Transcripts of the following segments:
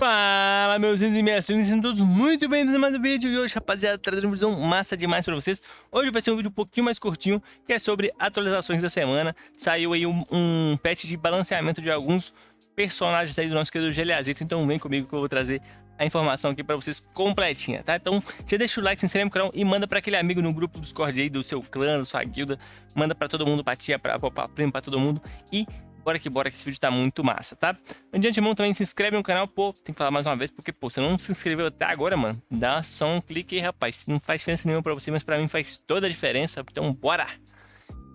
Fala, meus e minhas trilhas, sejam todos muito bem-vindos a mais um vídeo. E hoje, rapaziada, trazendo um vídeo massa demais pra vocês. Hoje vai ser um vídeo um pouquinho mais curtinho, que é sobre atualizações da semana. Saiu aí um patch de balanceamento de alguns personagens aí do nosso querido Geleazito. Então vem comigo que eu vou trazer a informação aqui pra vocês completinha, tá? Então já deixa o like, se inscreve no canal e manda pra aquele amigo no grupo do Discord aí, do seu clã, da sua guilda. Manda pra todo mundo, pra tia, pra primo, pra todo mundo. E bora que esse vídeo tá muito massa, tá? De antemão também se inscreve no canal, pô, tem que falar mais uma vez, porque, pô, você não se inscreveu até agora, mano, dá só um clique aí, rapaz, não faz diferença nenhuma pra você, mas pra mim faz toda a diferença, então bora!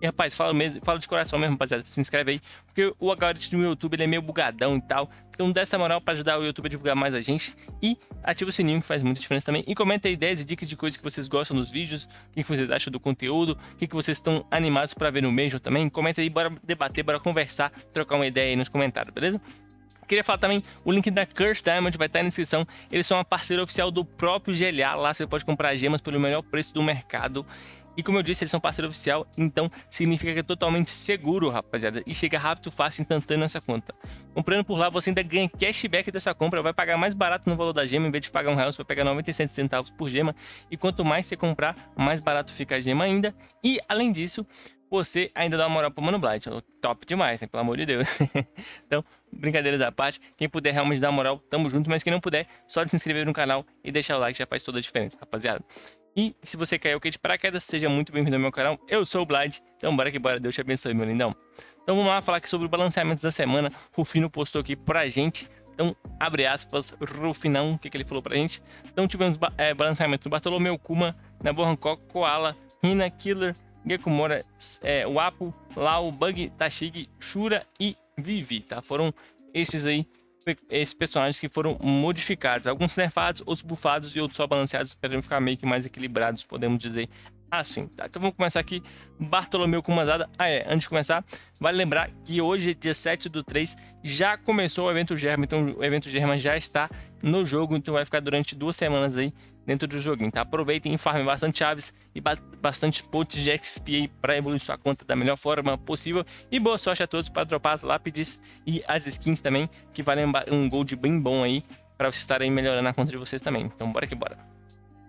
E, rapaz, fala de coração mesmo, rapaziada, se inscreve aí, porque o algoritmo do YouTube, ele é meio bugadão e tal, então dá essa moral pra ajudar o YouTube a divulgar mais a gente, e ativa o sininho que faz muita diferença também, e comenta aí ideias e dicas de coisas que vocês gostam nos vídeos, o que vocês acham do conteúdo, o que vocês estão animados pra ver no Major também, comenta aí, bora debater, bora conversar, trocar uma ideia aí nos comentários, beleza? Queria falar também, o link da Curse Diamond vai estar na descrição. Eles são uma parceira oficial do próprio GLA. Lá você pode comprar gemas pelo melhor preço do mercado. E como eu disse, eles são parceiro oficial, então significa que é totalmente seguro, rapaziada. E chega rápido, fácil, instantâneo nessa conta. Comprando por lá, você ainda ganha cashback dessa compra. Vai pagar mais barato no valor da gema. Em vez de pagar R$1, você vai pagar 97 centavos por gema. E quanto mais você comprar, mais barato fica a gema ainda. E além disso, você ainda dá uma moral pro Mano Blight. Top demais, né? Pelo amor de Deus. Então, brincadeiras à parte. Quem puder realmente dar uma moral, tamo junto. Mas quem não puder, só de se inscrever no canal e deixar o like já faz toda a diferença, rapaziada. E se você caiu aqui de paraquedas, seja muito bem-vindo ao meu canal. Eu sou o Blight. Então bora que bora. Deus te abençoe, meu lindão. Então vamos lá falar aqui sobre o balanceamento da semana. Rufino postou aqui pra gente. Então, abre aspas, Rufinão, o que ele falou pra gente. Então tivemos balanceamento do Bartolomeu Kuma, Nabu Hancock, Koala, Hina, Killer, Gekumora, Wapo, Lau, Bug, Tashigi, Shura e Vivi, tá? Foram esses personagens que foram modificados. Alguns nerfados, outros bufados e outros só balanceados para ficar meio que mais equilibrados, podemos dizer assim, tá? Então vamos começar aqui. Bartolomeu Kumazada. Antes de começar, vale lembrar que hoje, dia 7/3, já começou o evento Germa. Então o evento Germa já está no jogo, então vai ficar durante 2 semanas aí dentro do joguinho, tá? Aproveitem e farmem bastante chaves e bastante pontos de XP para evoluir sua conta da melhor forma possível. E boa sorte a todos para dropar as lápides e as skins também, que valem um gold bem bom aí, para vocês estarem melhorando a conta de vocês também. Então bora que bora.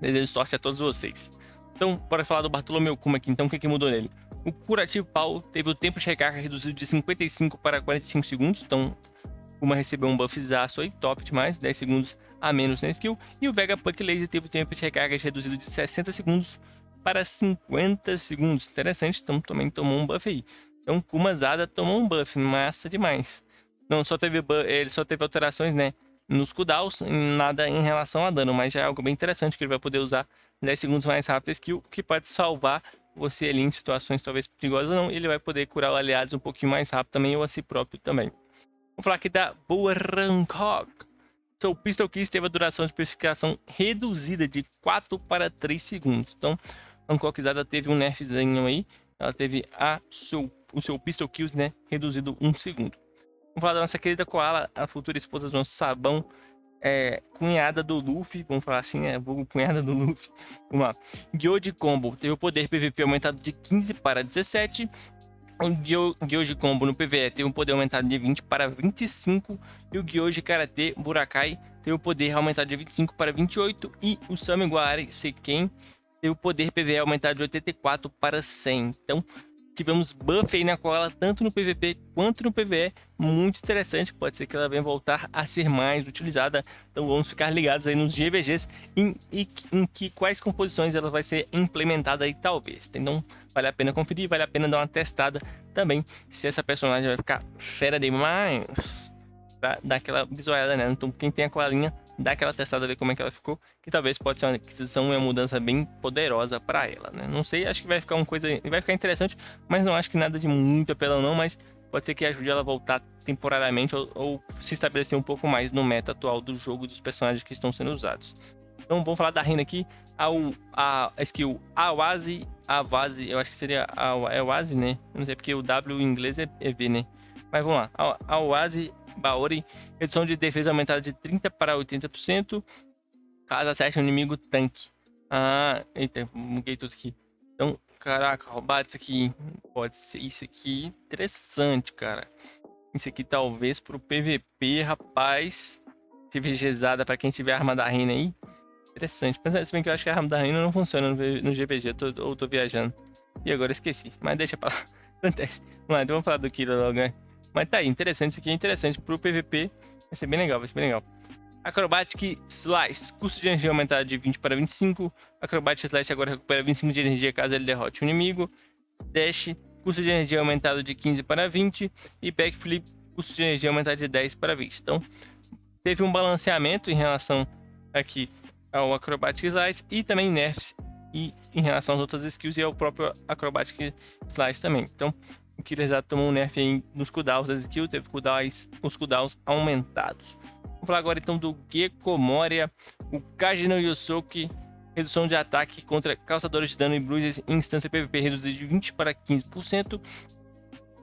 Desejo sorte a todos vocês. Então, bora falar do Bartolomeu Kuma aqui. Então, o que mudou nele? O Curativo Pau teve o tempo de recarga reduzido de 55 para 45 segundos. Então, Kuma recebeu um buffzaço aí, top demais, 10 segundos a menos na skill. E o Vegapunk Laser teve o tempo de recarga reduzido de 60 segundos para 50 segundos. Interessante, então também tomou um buff aí. Então, Kumazada tomou um buff, massa demais. Não, ele só teve alterações, né, nos cooldowns, nada em relação a dano, mas já é algo bem interessante que ele vai poder usar 10 segundos mais rápido a skill, que pode salvar você ali em situações talvez perigosas ou não. Ele vai poder curar os aliados um pouquinho mais rápido também, ou a si próprio também. Vamos falar aqui da Boa Hancock. Seu Pistol Kiss teve a duração de purificação reduzida de 4 para 3 segundos. Então, a Hancockzada teve um nerfzinho aí. Ela teve o seu Pistol Kills, né, reduzido 1 segundo. Vamos falar da nossa querida Koala, a futura esposa do nosso Sabão. Cunhada do Luffy, vamos falar assim, cunhada do Luffy. Vamos lá. Gyoji Combo teve o poder PVP aumentado de 15 para 17. O Gyoji Combo no PvE teve um poder aumentado de 20 para 25. E o Gyoji Karate Burakai teve o poder aumentado de 25 para 28. E o Samiwari Seiken teve o poder PvE aumentado de 84 para 100. Então, tivemos buff aí na Koala, tanto no PVP quanto no PvE, muito interessante, pode ser que ela venha voltar a ser mais utilizada, então vamos ficar ligados aí nos GVGs em quais composições ela vai ser implementada aí talvez, então vale a pena conferir, vale a pena dar uma testada também, se essa personagem vai ficar fera demais, pra dar aquela visualizada, né? Então quem tem a Koalinha, dá aquela testada, ver como é que ela ficou, que talvez pode ser uma aquisição, uma mudança bem poderosa para ela, né? Não sei, acho que vai ficar vai ficar interessante, mas não acho que nada de muito apelão não, mas pode ser que ajude ela a voltar temporariamente ou se estabelecer um pouco mais no meta atual do jogo dos personagens que estão sendo usados. Então vamos falar da Rina aqui, a skill Awase, eu acho que seria Awase, né? Não sei porque o W em inglês é V, né? Mas vamos lá, Awase Baori, redução de defesa aumentada de 30 para 80%, caso acerte um inimigo tanque. Eita, buguei tudo aqui. Então, caraca, roubar isso aqui, pode ser isso aqui, interessante, cara. Isso aqui talvez pro PVP, rapaz, GPGzada pra quem tiver arma da Reina aí. Interessante. Mas se bem que eu acho que a arma da Reina não funciona no GPG, ou tô viajando. E agora eu esqueci. Mas deixa pra lá. Acontece. Vamos lá, então vamos falar do Killer logo, né? Mas tá aí, interessante. Isso aqui é interessante pro PVP. Vai ser bem legal, vai ser bem legal. Acrobatic Slice. Custo de energia aumentado de 20 para 25. Acrobatic Slice agora recupera 25 de energia caso ele derrote um inimigo. Dash. Custo de energia aumentado de 15 para 20. E Backflip. Custo de energia aumentado de 10 para 20. Então, teve um balanceamento em relação aqui ao Acrobatic Slice e também nerfs e em relação às outras skills e ao próprio Acrobatic Slice também. Então, o Killer tomou um nerf aí nos cooldowns das skills, teve os cooldowns aumentados. Vamos falar agora então do Gecko Moria, o Kaji no Yosoki, redução de ataque contra causadores de dano e bruises em instância PVP reduzido de 20 para 15%.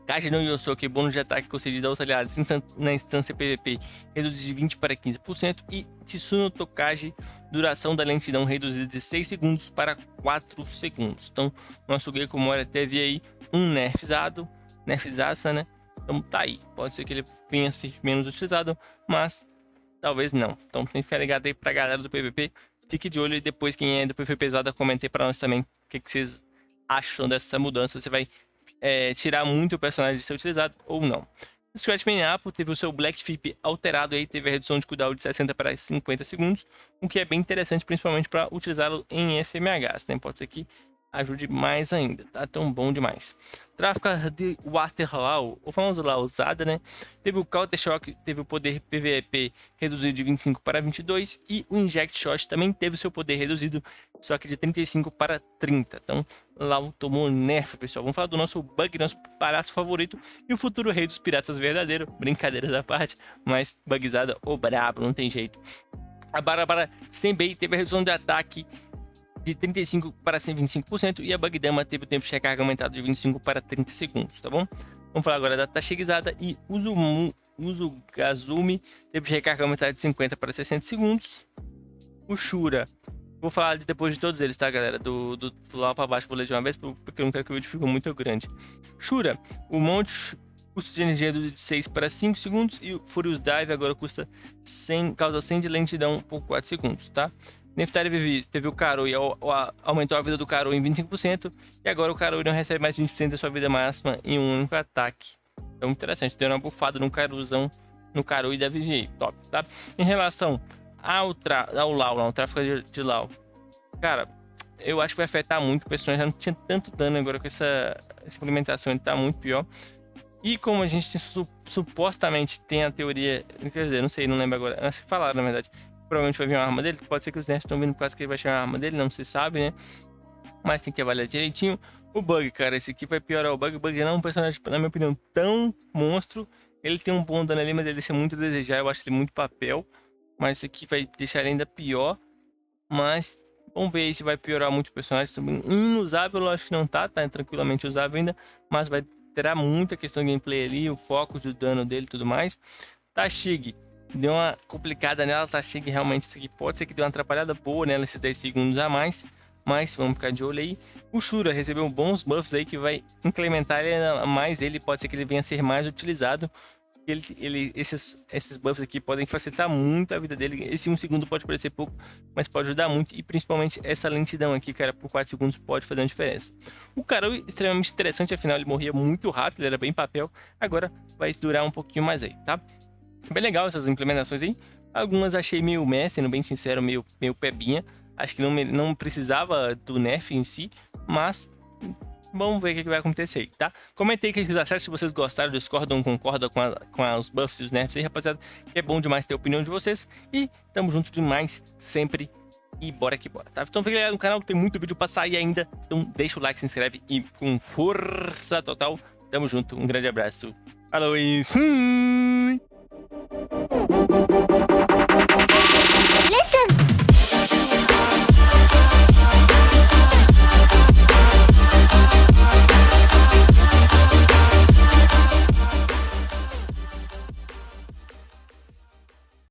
Kaji no Yosoki, bônus de ataque concedido aos aliados na instância PVP reduzido de 20 para 15%. E Tsuno Tokaji, duração da lentidão reduzida de 6 segundos para 4 segundos. Então, nosso Gecko Moria teve aí um nerfzado, né? Então tá aí, pode ser que ele venha a ser menos utilizado, mas talvez não. Então tem que ficar ligado aí pra galera do PVP. Fique de olho e depois quem é do PVP pesado, comente pra nós também o que vocês acham dessa mudança. Você vai tirar muito o personagem de ser utilizado ou não. O Scratchman Apple teve o seu Black Flip alterado aí, teve a redução de cooldown de 60 para 50 segundos, o que é bem interessante, principalmente para utilizá-lo em FMHs, né? Pode ser que ajude mais ainda, tá? Tão bom demais. Tráfico de Waterlaw, o famoso Lausada, né? Teve o Counter Shock, teve o poder PVP reduzido de 25 para 22 e o Inject Shot também teve o seu poder reduzido, só que de 35 para 30. Então, Lau tomou nerf, pessoal. Vamos falar do nosso bug, nosso palhaço favorito e o futuro rei dos piratas verdadeiro. Brincadeiras à parte, mas bugzada ou brabo, não tem jeito. A Barabara Senbei teve a redução de ataque de 35 para 125% e a Bugdama teve o tempo de recarga aumentado de 25 para 30 segundos, tá bom? Vamos falar agora da Tashigizada e Uzugazumi teve de recarga aumentado de 50 para 60 segundos. O Shura, vou falar depois de todos eles, tá, galera? Do lá para baixo vou ler de uma vez porque eu não quero que o vídeo fique muito grande. Shura, o monte custo de energia de 6 para 5 segundos e o Furious Dive agora custa 100, causa 100 de lentidão por 4 segundos, tá? Neftari teve o Karoi, aumentou a vida do Karoi em 25%, e agora o Karoi não recebe mais 20% da sua vida máxima em um único ataque. Então, interessante, deu uma bufada no Karuzão, no Karoi da VG, top, tá? Em relação ao Lau, o tráfico de Lau, cara, eu acho que vai afetar muito, o personagem já não tinha tanto dano, agora com essa implementação ele tá muito pior. E como a gente supostamente tem a teoria, quer dizer, não sei, não lembro agora, acho que falaram na verdade, provavelmente vai vir uma arma dele, pode ser que os nerfs estão vindo por causa que ele vai chamar a arma dele, não se sabe, né? Mas tem que avaliar direitinho. O Bug, cara, esse aqui vai piorar o Bug. O Bug não é um personagem, na minha opinião, tão monstro. Ele tem um bom dano ali, mas ele deixa muito a desejar, eu acho ele muito papel. Mas esse aqui vai deixar ele ainda pior. Mas vamos ver se vai piorar muito o personagem. Inusável, eu acho que não tá tranquilamente usável ainda, mas terá muita questão de gameplay ali, o foco do dano dele e tudo mais. Tashig. Deu uma complicada nela, Tashig realmente isso aqui pode ser que deu uma atrapalhada boa nela, esses 10 segundos a mais, mas vamos ficar de olho aí. O Shura recebeu bons buffs aí que vai incrementar ele mais, ele pode ser que ele venha a ser mais utilizado. Esses buffs aqui podem facilitar muito a vida dele. Esse 1 segundo pode parecer pouco, mas pode ajudar muito, e principalmente essa lentidão aqui, cara, por 4 segundos pode fazer uma diferença. O Karoi extremamente interessante, afinal ele morria muito rápido, ele era bem papel, agora vai durar um pouquinho mais aí, tá? Bem legal essas implementações aí. Algumas achei meio meh, sendo bem sincero, meio pebinha. Acho que não precisava do nerf em si, mas vamos ver o que vai acontecer aí, tá? Comentei que vocês acharam, se vocês gostaram, discordam ou concordam com os buffs e os nerfs aí, rapaziada. Que é bom demais ter a opinião de vocês. E tamo junto demais, sempre. E bora que bora, tá? Então fica ligado no canal, tem muito vídeo pra sair ainda. Então deixa o like, se inscreve e com força total, tamo junto. Um grande abraço. Falou e fui!